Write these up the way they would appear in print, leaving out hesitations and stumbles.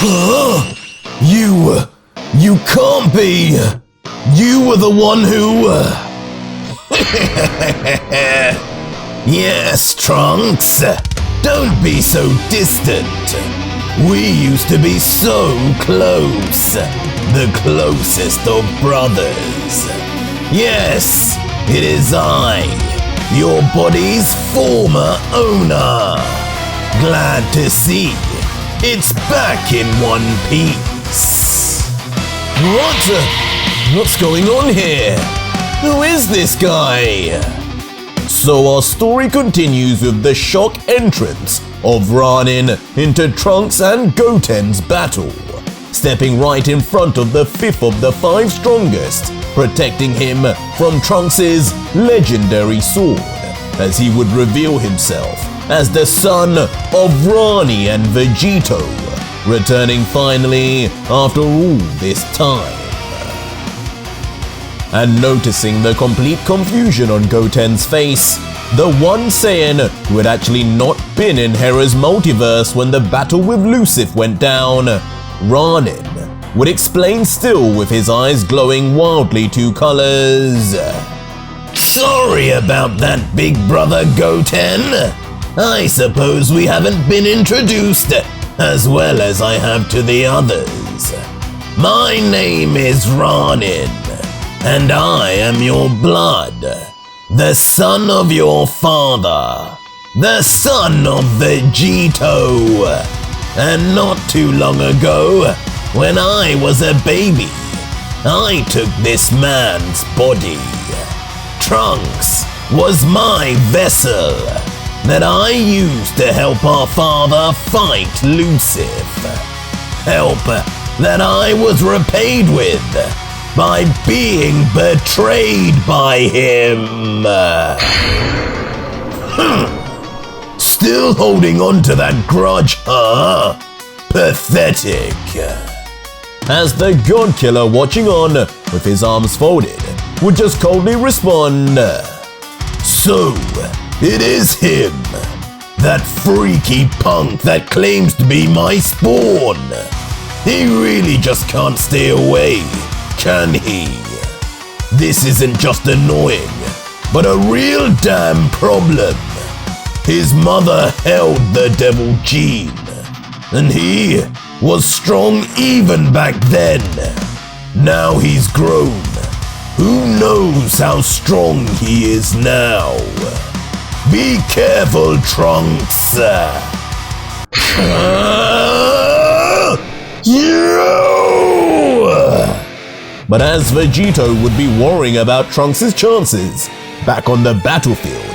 Huh? You can't be. You were the one who... Yes, Trunks. Don't be so distant. We used to be so close. The closest of brothers. Yes, it is I, your body's former owner. Glad to see it's back in one piece. What's going on here? Who is this guy? So our story continues with the shock entrance of Ranin into Trunks and Goten's battle, stepping right in front of the fifth of the five strongest, protecting him from Trunks' legendary sword, as he would reveal himself as the son of Rani and Vegito, returning finally after all this time. And noticing the complete confusion on Goten's face, the one Saiyan who had actually not been in Hera's multiverse when the battle with Lucif went down, Ranin, would explain still with his eyes glowing wildly two colors. Sorry about that, big brother Goten. I suppose we haven't been introduced as well as I have to the others. My name is Ranin, and I am your blood, the son of your father, the son of Vegito. And not too long ago, when I was a baby, I took this man's body. Trunks was my vessel that I used to help our father fight Lucif. Help that I was repaid with by being betrayed by him. Still holding on to that grudge, huh? Pathetic. As the God Killer, watching on with his arms folded, would just coldly respond, So, it is him, that freaky punk that claims to be my spawn. He really just can't stay away, can he? This isn't just annoying, but a real damn problem. His mother held the devil gene, and he was strong even back then. Now he's grown. Who knows how strong he is now? Be careful, Trunks. But as Vegito would be worrying about Trunks' chances back on the battlefield,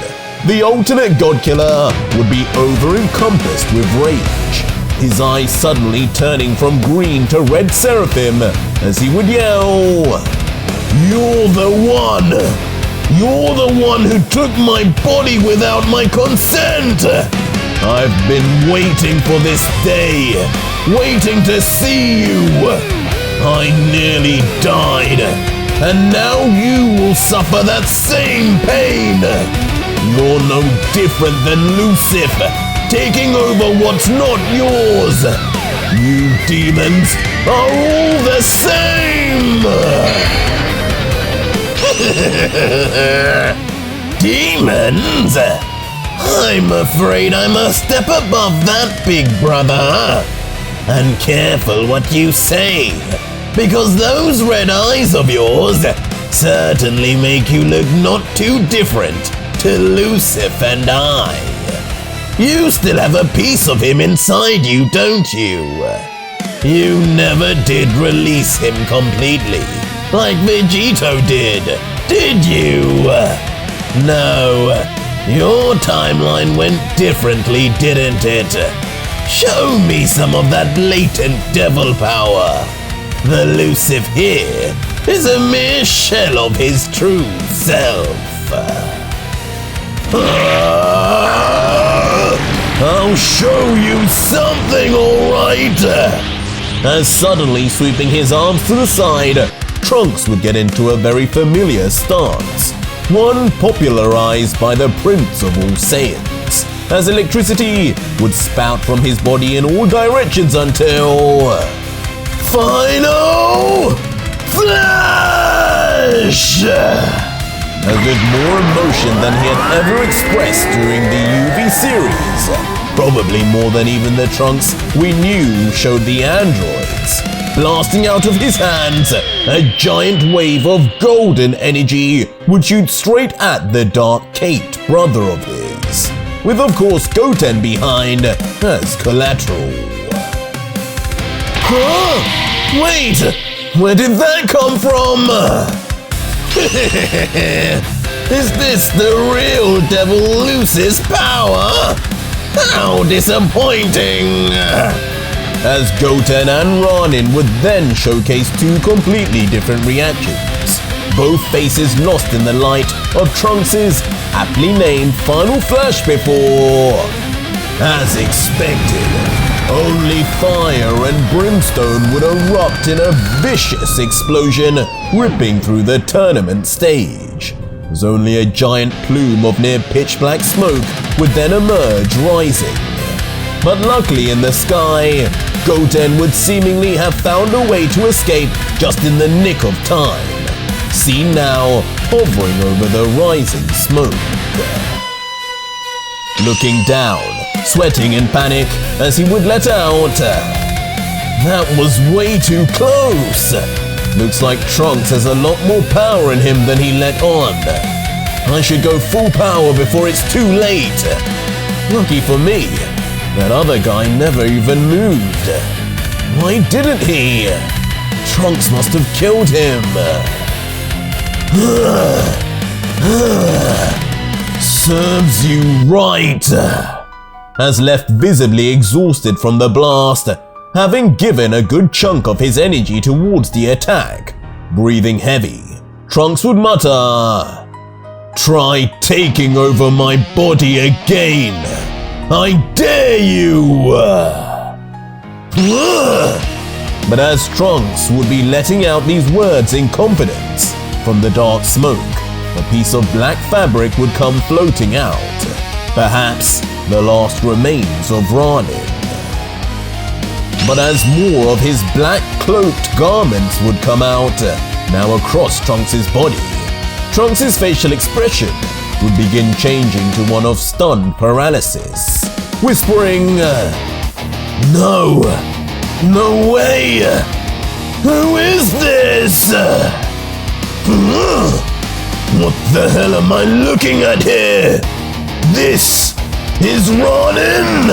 the alternate God Killer would be over-encompassed with rage, his eyes suddenly turning from green to red seraphim as he would yell, You're the one! You're the one who took my body without my consent! I've been waiting for this day, waiting to see you! I nearly died, and now you will suffer that same pain! You're no different than Lucif, taking over what's not yours! You demons are all the same! Demons? I'm afraid I must step above that, big brother. And careful what you say, because those red eyes of yours certainly make you look not too different to Lucif and I. You still have a piece of him inside you, don't you? You never did release him completely, like Vegito did you? No, your timeline went differently, didn't it? Show me some of that latent devil power. The Lucif here is a mere shell of his true self. I'll show you something, alright? As suddenly sweeping his arms to the side, Trunks would get into a very familiar stance, one popularized by the Prince of all Saiyans, as electricity would spout from his body in all directions until... Final Flash! As with more emotion than he had ever expressed during the UV series, probably more than even the Trunks we knew showed the androids, blasting out of his hands, a giant wave of golden energy would shoot straight at the Dark Kate brother of his, with of course Goten behind as collateral. Huh? Wait! Where did that come from? Is this the real Devil Lucif's power? How disappointing! As Goten and Ronin would then showcase two completely different reactions, both faces lost in the light of Trunks' aptly named Final Flash before. As expected, only fire and brimstone would erupt in a vicious explosion, ripping through the tournament stage. As only a giant plume of near pitch-black smoke would then emerge, rising. But luckily in the sky, Goten would seemingly have found a way to escape just in the nick of time, seen now hovering over the rising smoke. Looking down, sweating in panic as he would let out, "That was way too close! Looks like Trunks has a lot more power in him than he let on. I should go full power before it's too late. Lucky for me, that other guy never even moved. Why didn't he? Trunks must have killed him." Serves you right. As left visibly exhausted from the blast, having given a good chunk of his energy towards the attack, breathing heavy, Trunks would mutter, "Try taking over my body again. I dare you!" But as Trunks would be letting out these words in confidence, from the dark smoke, a piece of black fabric would come floating out, perhaps the last remains of Ronin. But as more of his black cloaked garments would come out, now across Trunks' body, Trunks' facial expression would begin changing to one of stunned paralysis, whispering, "No! No way! Who is this? What the hell am I looking at here? This is Ronin!"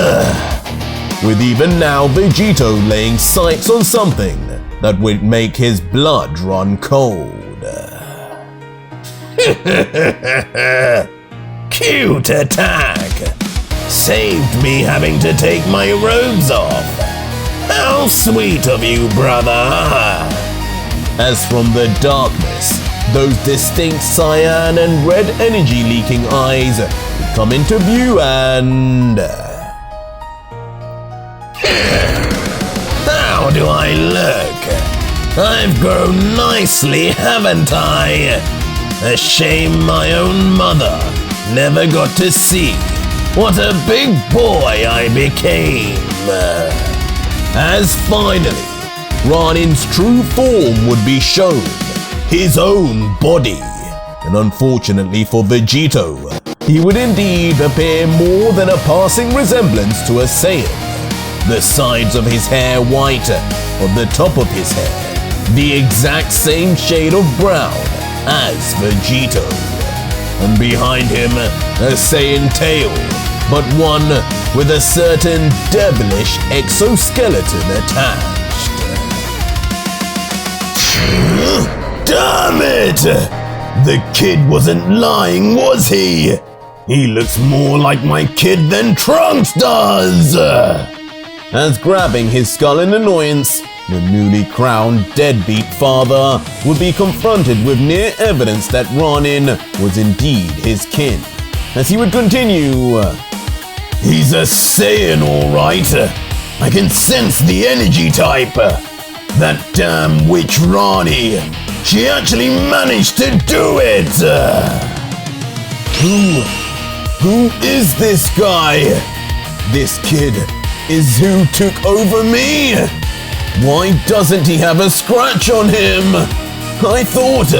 With even now Vegito laying sights on something that would make his blood run cold. Cute attack! Saved me having to take my robes off. How sweet of you, brother! As from the darkness, those distinct cyan and red energy leaking eyes would come into view and... How do I look? I've grown nicely, haven't I? A shame my own mother never got to see what a big boy I became. As finally, Ronin's true form would be shown, his own body. And unfortunately for Vegito, he would indeed appear more than a passing resemblance to a Saiyan. The sides of his hair white, on the top of his hair, the exact same shade of brown as Vegito. And behind him, a Saiyan tail, but one with a certain devilish exoskeleton attached. Damn it! The kid wasn't lying, was he? He looks more like my kid than Trunks does! As grabbing his skull in annoyance, the newly crowned deadbeat father would be confronted with near evidence that Ronin was indeed his kin. As he would continue, "He's a Saiyan, all right. I can sense the energy type. That damn witch Rani, she actually managed to do it. Who is this guy? This kid is who took over me? Why doesn't he have a scratch on him? I thought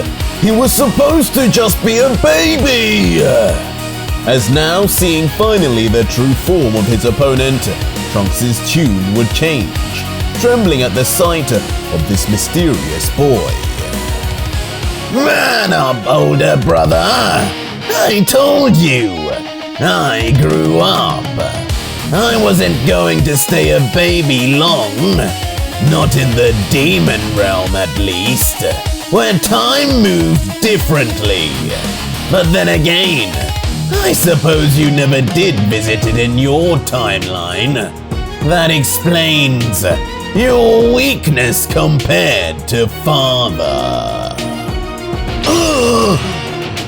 he was supposed to just be a baby. As now seeing finally the true form of his opponent, Trunks' tune would change, trembling at the sight of this mysterious boy. Man up, older brother. I told you. I grew up. I wasn't going to stay a baby long. Not in the demon realm, at least, where time moved differently. But then again, I suppose you never did visit it in your timeline. That explains your weakness compared to Father.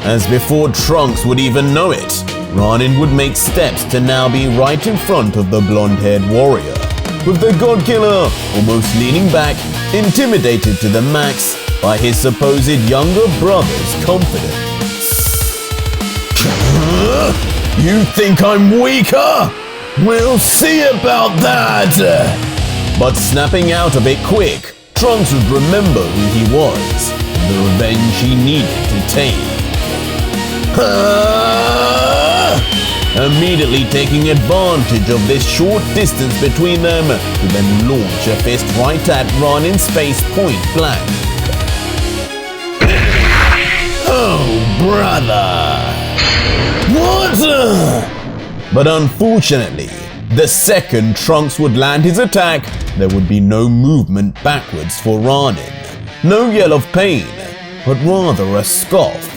As before Trunks would even know it, Ronin would make steps to now be right in front of the blonde-haired warrior, with the God Killer almost leaning back, intimidated to the max by his supposed younger brother's confidence. You think I'm weaker? We'll see about that! But snapping out a bit quick, Trunks would remember who he was, and the revenge he needed to take. Immediately taking advantage of this short distance between them, to then launch a fist right at Ronin's face point blank. Oh, brother! What? But unfortunately, the second Trunks would land his attack, there would be no movement backwards for Ronin. No yell of pain, but rather a scoff,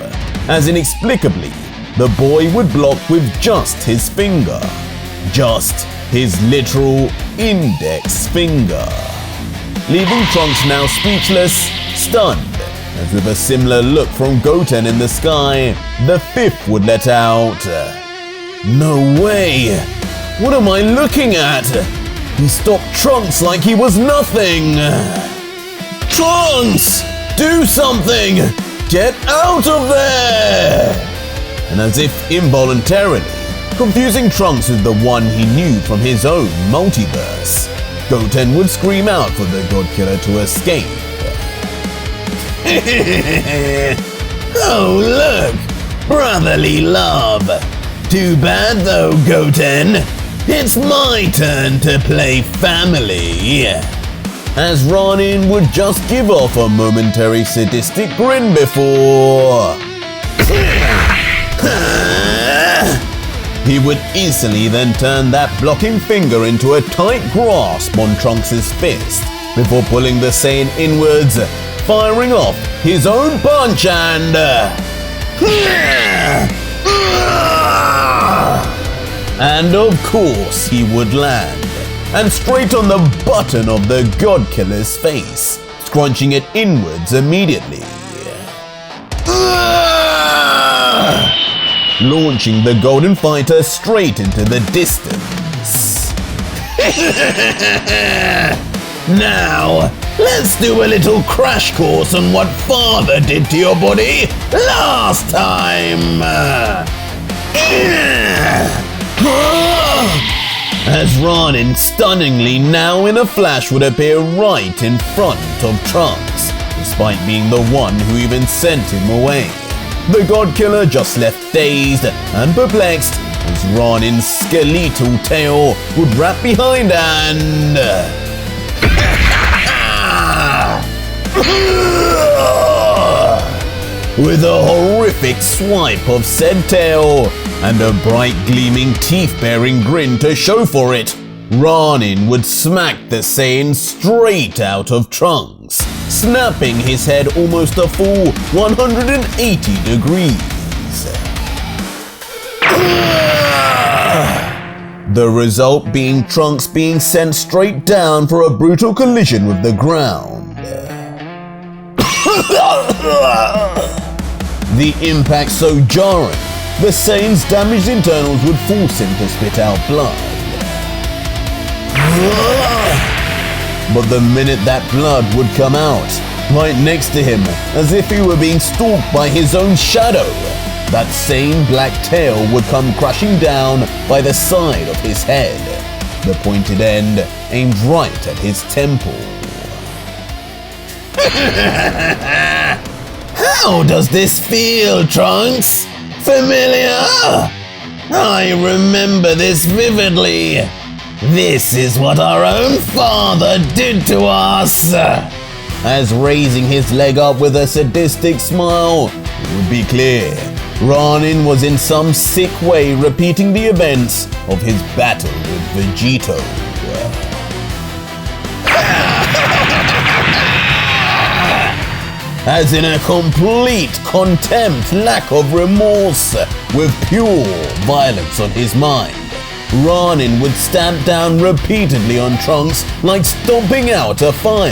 as inexplicably, the boy would block with just his finger. Just his literal index finger. Leaving Trunks now speechless, stunned, as with a similar look from Goten in the sky, the fifth would let out, "No way! What am I looking at? He stopped Trunks like he was nothing! Trunks! Do something! Get out of there!" And as if involuntarily, confusing Trunks with the one he knew from his own multiverse, Goten would scream out for the God Killer to escape. Oh look! Brotherly love! Too bad though, Goten. It's my turn to play family. As Ronin would just give off a momentary sadistic grin before... He would easily then turn that blocking finger into a tight grasp on Trunks' fist, before pulling the Saiyan inwards, firing off his own punch and... And of course he would land, and straight on the button of the God Killer's face, scrunching it inwards immediately. Launching the Golden Fighter straight into the distance. Now, let's do a little crash course on what Father did to your body last time. As Ronin stunningly now in a flash would appear right in front of Trunks, despite being the one who even sent him away. The God Killer just left dazed and perplexed as Ronin's skeletal tail would wrap behind and... With a horrific swipe of said tail and a bright gleaming teeth-bearing grin to show for it, Ronin would smack the Saiyan straight out of Trunks, snapping his head almost a full 180 degrees. The result being Trunks being sent straight down for a brutal collision with the ground. The impact so jarring, the Saiyan's damaged internals would force him to spit out blood. But the minute that blood would come out, right next to him, as if he were being stalked by his own shadow, that same black tail would come crashing down by the side of his head, the pointed end aimed right at his temple. How does this feel, Trunks? Familiar? I remember this vividly. This is what our own father did to us. As raising his leg up with a sadistic smile, it would be clear Ronin was in some sick way repeating the events of his battle with Vegito. As in a complete contempt, lack of remorse, with pure violence on his mind, Ronin would stamp down repeatedly on Trunks like stomping out a fire,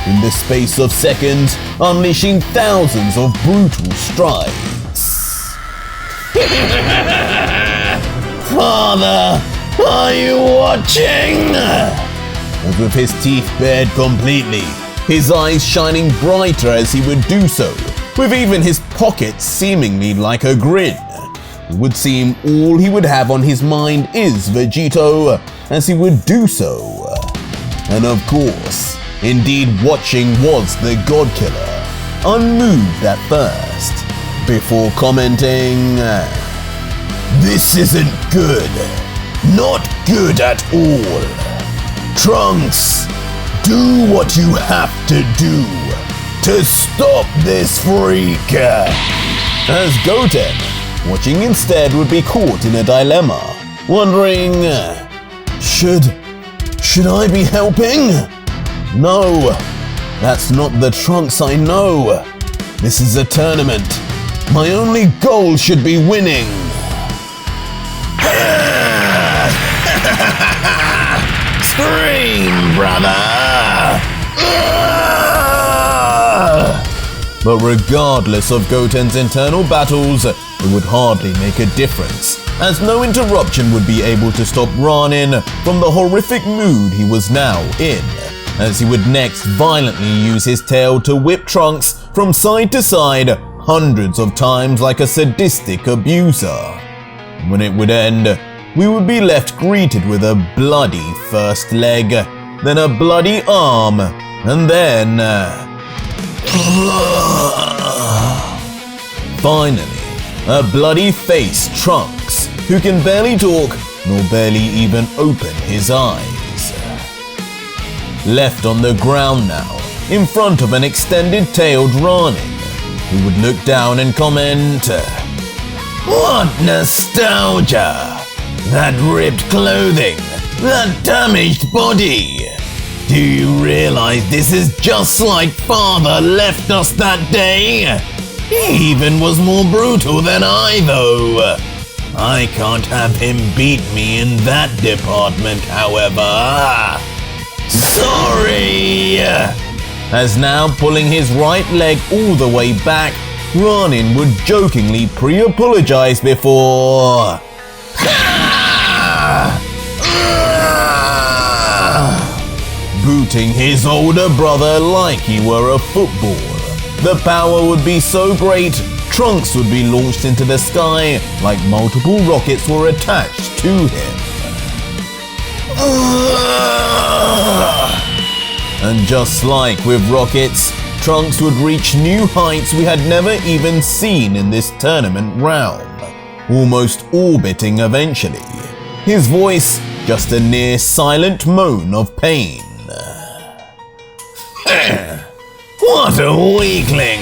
in the space of seconds unleashing thousands of brutal strikes. Father, are you watching? As with his teeth bared completely, his eyes shining brighter as he would do so, with even his pockets seemingly like a grin. It would seem all he would have on his mind is Vegito as he would do so. And of course, indeed watching was the God Killer, unmoved at first, before commenting, "This isn't good. Not good at all. Trunks, do what you have to do to stop this freak." As Goten, watching instead, would be caught in a dilemma, wondering, should I be helping? No, that's not the Trunks I know. This is a tournament. My only goal should be winning. Scream, brother! But regardless of Goten's internal battles, it would hardly make a difference, as no interruption would be able to stop Ronin from the horrific mood he was now in, as he would next violently use his tail to whip Trunks from side to side hundreds of times like a sadistic abuser. When it would end, we would be left greeted with a bloody first leg, then a bloody arm, and then... finally, a bloody-faced Trunks, who can barely talk nor barely even open his eyes. Left on the ground now, in front of an extended-tailed Ronin, who would look down and comment, "What nostalgia! That ripped clothing, that damaged body. Do you realize this is just like Father left us that day? He even was more brutal than I, though. I can't have him beat me in that department, however. Sorry!" As now pulling his right leg all the way back, Ronin would jokingly pre-apologize before... booting his older brother like he were a football. The power would be so great, Trunks would be launched into the sky like multiple rockets were attached to him. And just like with rockets, Trunks would reach new heights we had never even seen in this tournament realm, almost orbiting eventually, his voice just a near silent moan of pain. What a weakling!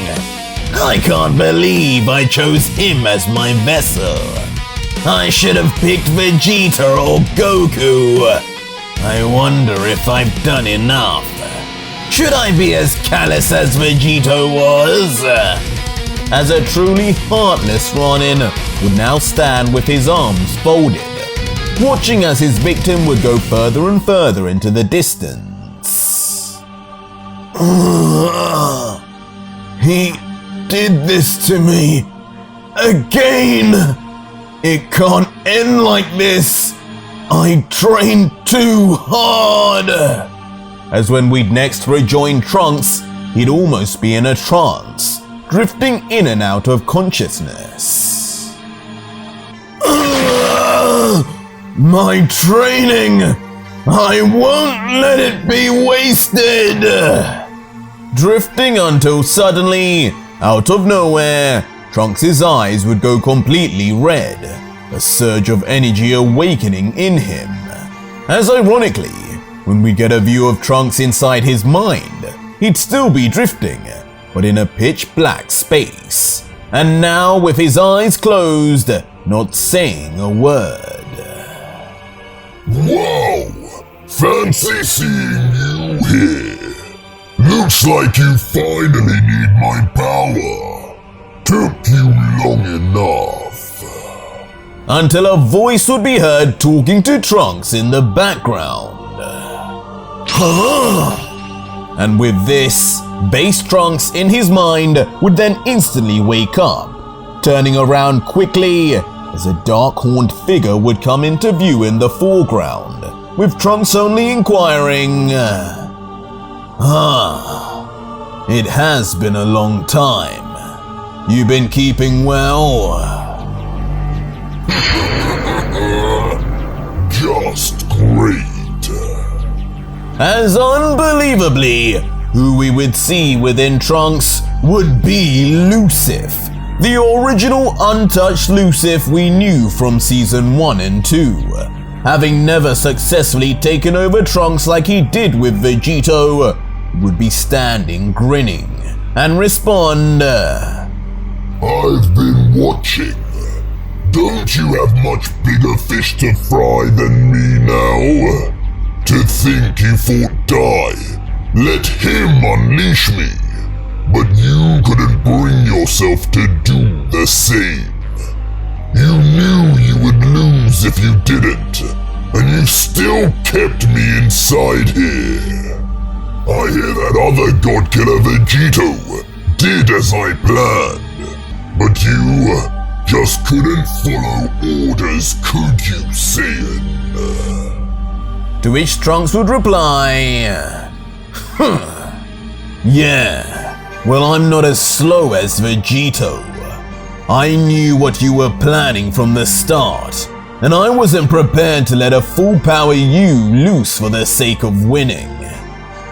I can't believe I chose him as my vessel. I should have picked Vegeta or Goku. I wonder if I've done enough. Should I be as callous as Vegito was? As a truly heartless Ronin would now stand with his arms folded, watching as his victim would go further and further into the distance. He did this to me again. It can't end like this. I trained too hard. As when we'd next rejoin Trunks, he'd almost be in a trance, drifting in and out of consciousness. My training! I won't let it be wasted! Drifting until suddenly, out of nowhere, Trunks' eyes would go completely red, a surge of energy awakening in him. As ironically, when we get a view of Trunks inside his mind, he'd still be drifting, but in a pitch black space. And now with his eyes closed, not saying a word. Wow! Fancy seeing you here. Looks like you finally need my power. Took you long enough. Until a voice would be heard talking to Trunks in the background. And with this, base Trunks in his mind would then instantly wake up, turning around quickly as a dark horned figure would come into view in the foreground, with Trunks only inquiring, it has been a long time. You been keeping well? Just great. As unbelievably, who we would see within Trunks would be Lucif, the original untouched Lucif we knew from Season 1 and 2, having never successfully taken over Trunks like he did with Vegito, would be standing grinning and respond, I've been watching. Don't you have much bigger fish to fry than me now? To think you fought Die, let him unleash me. But you couldn't bring yourself to do the same. You knew you would lose if you didn't, and you still kept me inside here. I hear that other god killer Vegito did as I planned, but you just couldn't follow orders, could you, Saiyan? To which Trunks would reply, yeah, well, I'm not as slow as Vegito. I knew what you were planning from the start, and I wasn't prepared to let a full power you loose for the sake of winning.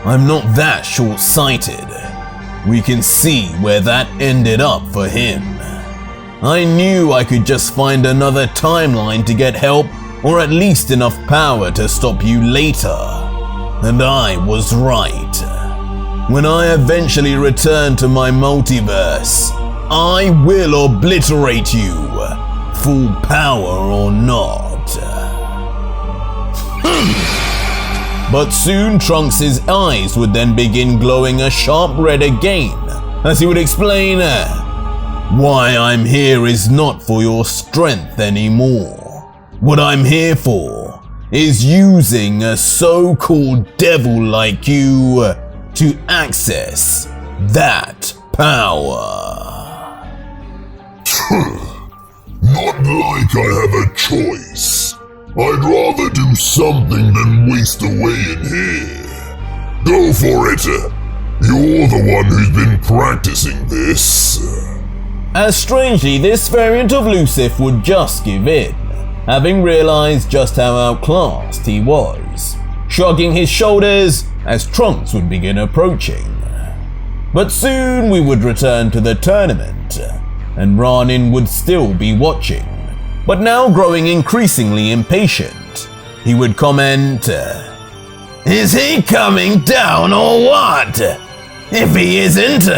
I'm not that short-sighted. We can see where that ended up for him. I knew I could just find another timeline to get help, or at least enough power to stop you later. And I was right. When I eventually return to my multiverse, I will obliterate you, full power or not. But soon Trunks' eyes would then begin glowing a sharp red again, as he would explain, why I'm here is not for your strength anymore. What I'm here for is using a so-called devil like you to access that power. Not like I have a choice. I'd rather do something than waste away in here. Go for it. You're the one who's been practicing this. As strangely, this variant of Lucif would just give in, having realized just how outclassed he was, shrugging his shoulders as Trunks would begin approaching. But soon we would return to the tournament, and Ranin would still be watching, but now growing increasingly impatient. He would comment, Is he coming down or what? If he isn't,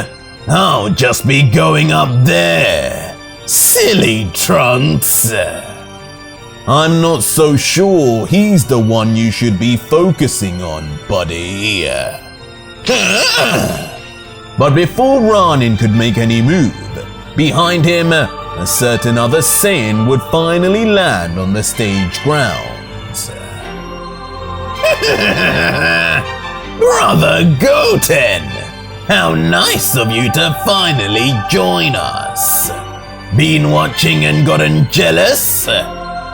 I'll just be going up there. Silly Trunks. I'm not so sure he's the one you should be focusing on, buddy. But before Ranin could make any move, behind him, a certain other Saiyan would finally land on the stage grounds. Brother Goten! How nice of you to finally join us. Been watching and gotten jealous?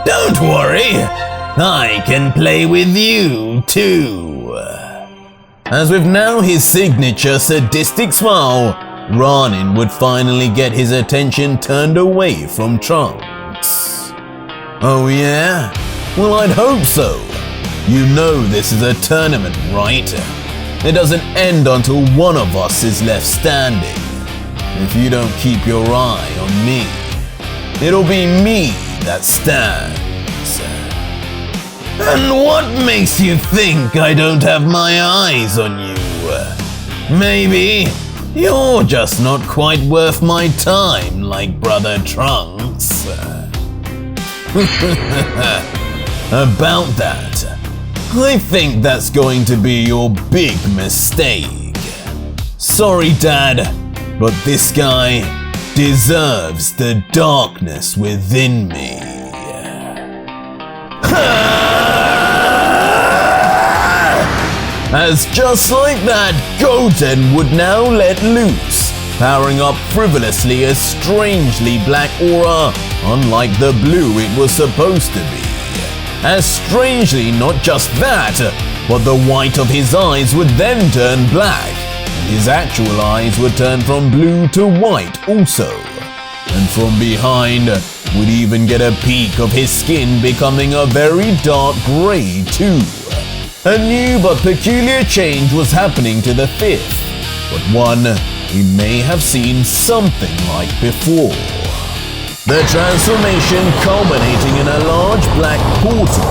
Don't worry, I can play with you too. As with now his signature sadistic smile, Ranin would finally get his attention turned away from Trunks. Oh yeah? Well, I'd hope so. You know this is a tournament, right? It doesn't end until one of us is left standing. If you don't keep your eye on me, it'll be me that stands. And what makes you think I don't have my eyes on you? Maybe you're just not quite worth my time, like Brother Trunks. About that, I think that's going to be your big mistake. Sorry, Dad, but this guy deserves the darkness within me. As just like that, Goten would now let loose, powering up frivolously a strangely black aura, unlike the blue it was supposed to be. As strangely not just that, but the white of his eyes would then turn black, and his actual eyes would turn from blue to white also. And from behind, would even get a peek of his skin becoming a very dark grey too. A new but peculiar change was happening to the fifth, but one we may have seen something like before. The transformation culminating in a large black portal.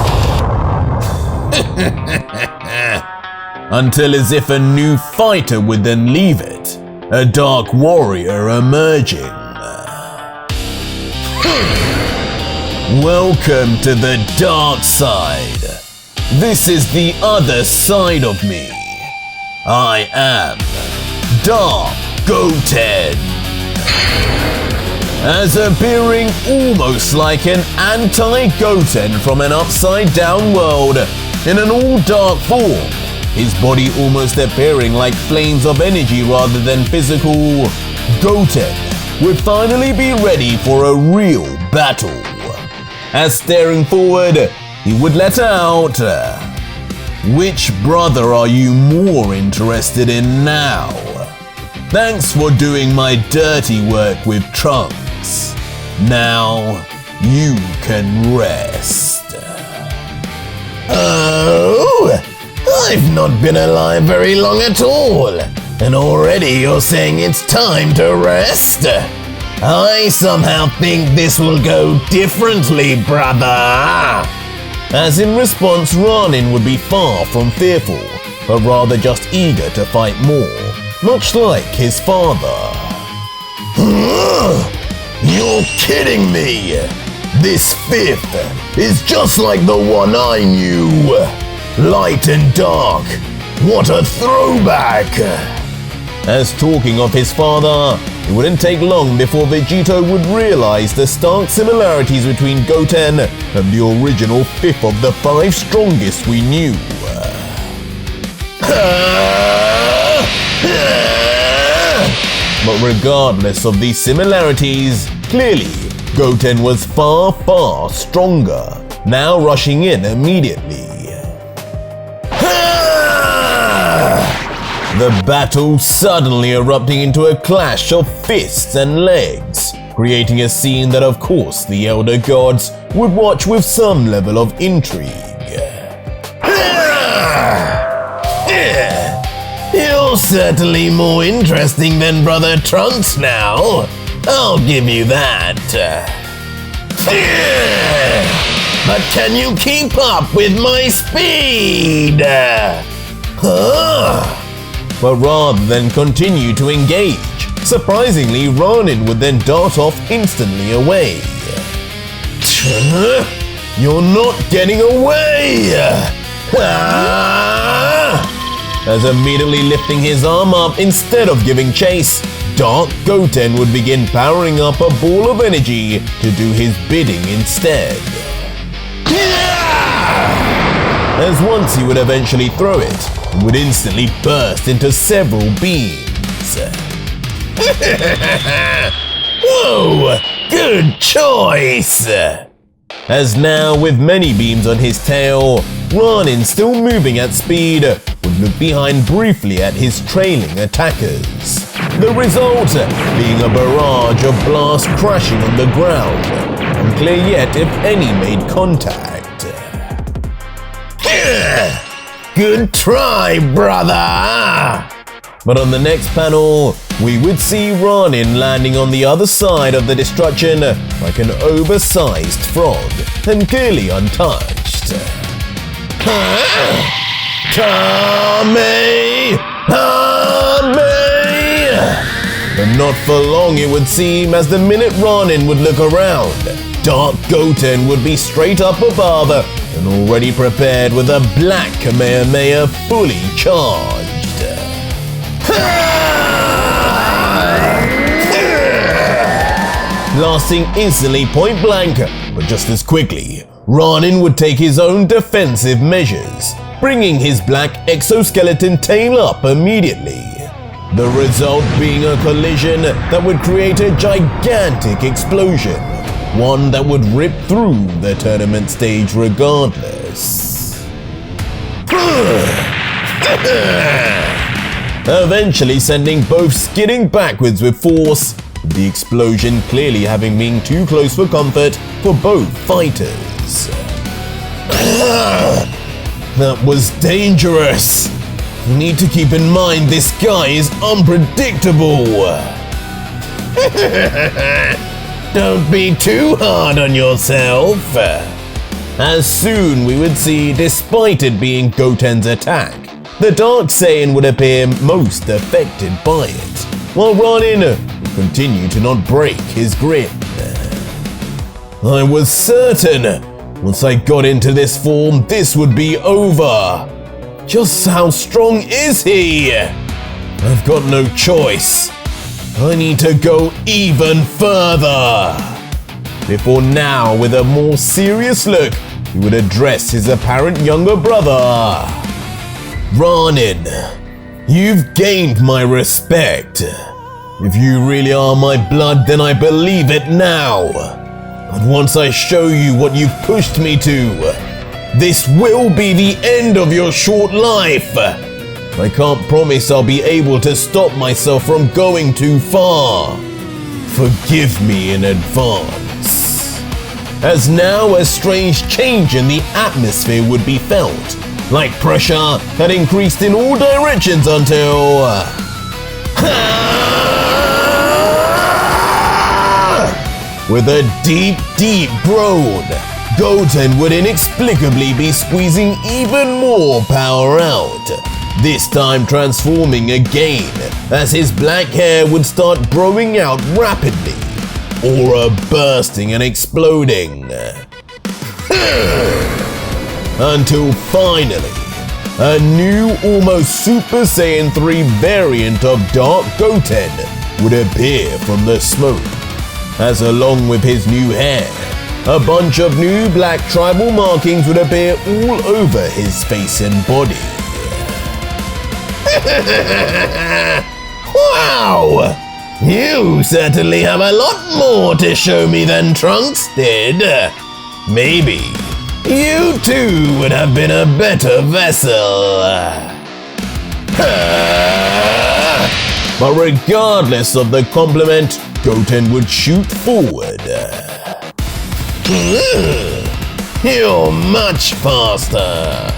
Until as if a new fighter would then leave it, a dark warrior emerging. Welcome to the dark side. This is the other side of me. I am Dark Goten. As appearing almost like an anti-Goten from an upside-down world in an all-dark form, his body almost appearing like flames of energy rather than physical, Goten would finally be ready for a real battle. As staring forward, he would let out, "Which brother are you more interested in now? Thanks for doing my dirty work with Trunks. Now you can rest." Oh, I've not been alive very long at all, and already you're saying it's time to rest? I somehow think this will go differently, brother. As in response, Ranin would be far from fearful, but rather just eager to fight more, much like his father. You're kidding me! This fifth is just like the one I knew! Light and dark, what a throwback! As talking of his father, it wouldn't take long before Vegito would realize the stark similarities between Goten and the original fifth of the 5 strongest we knew. But regardless of these similarities, clearly Goten was far, far stronger, now rushing in immediately. The battle suddenly erupting into a clash of fists and legs, creating a scene that of course the Elder Gods would watch with some level of intrigue. You're certainly more interesting than Brother Trunks now, I'll give you that. But can you keep up with my speed? But rather than continue to engage, surprisingly Ranin would then dart off instantly away. You're not getting away! As immediately lifting his arm up instead of giving chase, Dark Goten would begin powering up a ball of energy to do his bidding instead. As once he would eventually throw it, it would instantly burst into several beams. Whoa! Good choice! As now, with many beams on his tail, Ranin, still moving at speed, would look behind briefly at his trailing attackers. The result being a barrage of blasts crashing on the ground, unclear yet if any made contact. Good try, brother! But on the next panel, we would see Ronin landing on the other side of the destruction like an oversized frog and clearly untouched. Kame! But not for long it would seem, as the minute Ronin would look around, Dark Goten would be straight up above and already prepared with a black Kamehameha fully charged. Blasting instantly point blank, but just as quickly, Ronin would take his own defensive measures, bringing his black exoskeleton tail up immediately. The result being a collision that would create a gigantic explosion, one that would rip through the tournament stage regardless. Eventually sending both skidding backwards with force, the explosion clearly having been too close for comfort for both fighters. That was dangerous. You need to keep in mind this guy is unpredictable. Don't be too hard on yourself. As soon we would see, despite it being Goten's attack, the Dark Saiyan would appear most affected by it, while Ronin would continue to not break his grip. I was certain, once I got into this form, this would be over. Just how strong is he? I've got no choice. I need to go even further. Before now, with a more serious look, he would address his apparent younger brother. Ronin, you've gained my respect. If you really are my blood, then I believe it now. But once I show you what you've pushed me to, this will be the end of your short life. I can't promise I'll be able to stop myself from going too far. Forgive me in advance. As now a strange change in the atmosphere would be felt, like pressure that increased in all directions until... With a deep, deep groan, Goten would inexplicably be squeezing even more power out, this time transforming again as his black hair would start growing out rapidly, aura bursting and exploding. Until finally, a new almost Super Saiyan 3 variant of Dark Goten would appear from the smoke, as along with his new hair, a bunch of new black tribal markings would appear all over his face and body. Wow! You certainly have a lot more to show me than Trunks did. Maybe you too would have been a better vessel. But regardless of the compliment, Goten would shoot forward. You're much faster.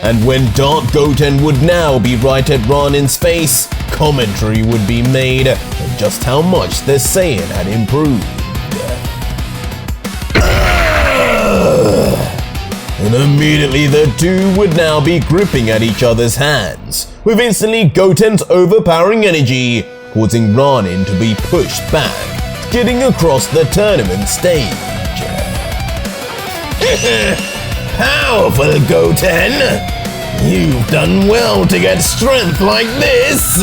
And when Dark Goten would now be right at Ronin's face, commentary would be made on just how much the Saiyan had improved. And immediately the two would now be gripping at each other's hands, with instantly Goten's overpowering energy causing Ronin to be pushed back, skidding across the tournament stage. Powerful, Goten! You've done well to get strength like this!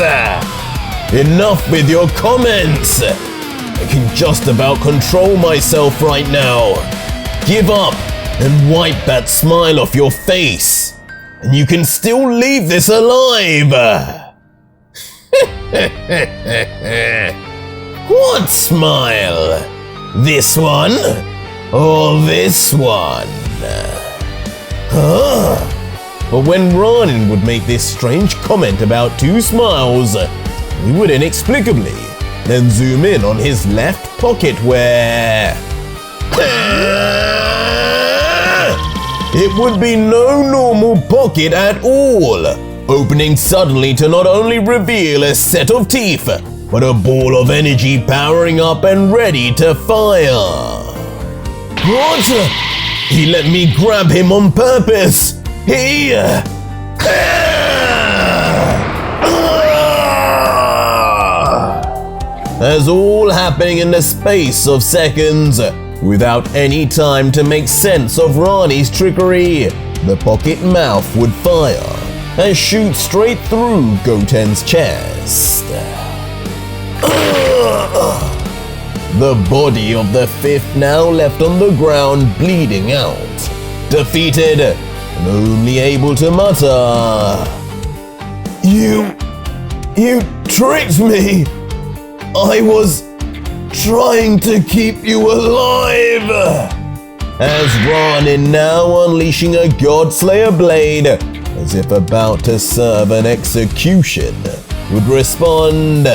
Enough with your comments! I can just about control myself right now. Give up and wipe that smile off your face, and you can still leave this alive! What smile? This one? Or this one? But when Ronin would make this strange comment about two smiles, he would inexplicably then zoom in on his left pocket where... it would be no normal pocket at all, opening suddenly to not only reveal a set of teeth, but a ball of energy powering up and ready to fire. What? He let me grab him on purpose. As all happening in the space of seconds, without any time to make sense of Rani's trickery, the pocket mouth would fire and shoot straight through Goten's chest. The body of the fifth now left on the ground bleeding out, defeated and only able to mutter, You tricked me! I was trying to keep you alive! As Ranin, now unleashing a Godslayer blade, as if about to serve an execution, would respond,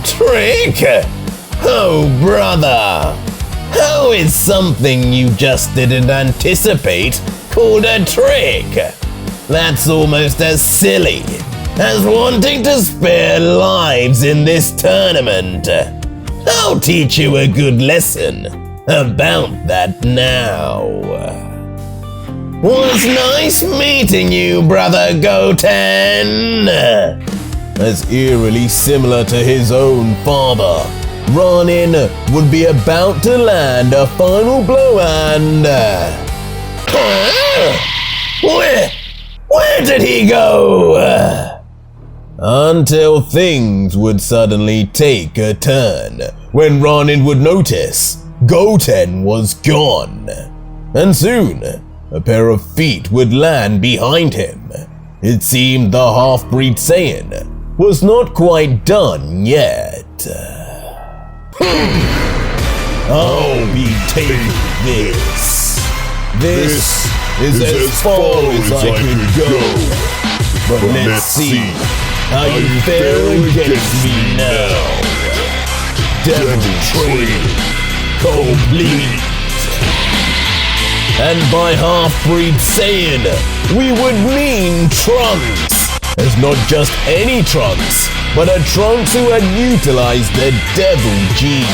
Trick? Oh, brother! How is something you just didn't anticipate called a trick? That's almost as silly as wanting to spare lives in this tournament. I'll teach you a good lesson about that now. Was nice meeting you, Brother Goten. As eerily similar to his own father, Ranin would be about to land a final blow and... Where did he go? Until things would suddenly take a turn when Ranin would notice Goten was gone. And soon, a pair of feet would land behind him. It seemed the half-breed Saiyan was not quite done yet. I'll be taking this. This is as far as I could go. But let's see how you fare against me now. Devil training complete. And by half-breed Saiyan, we would mean Trunks. As not just any Trunks, but a Trunks who had utilized the Devil Gene.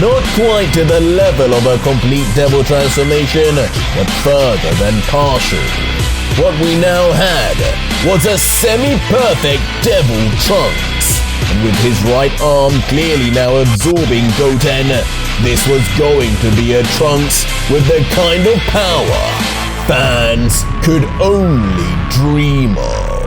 Not quite to the level of a complete Devil transformation, but further than partial. What we now had was a semi-perfect Devil Trunks. And with his right arm clearly now absorbing Goten, this was going to be a Trunks with the kind of power fans could only dream of.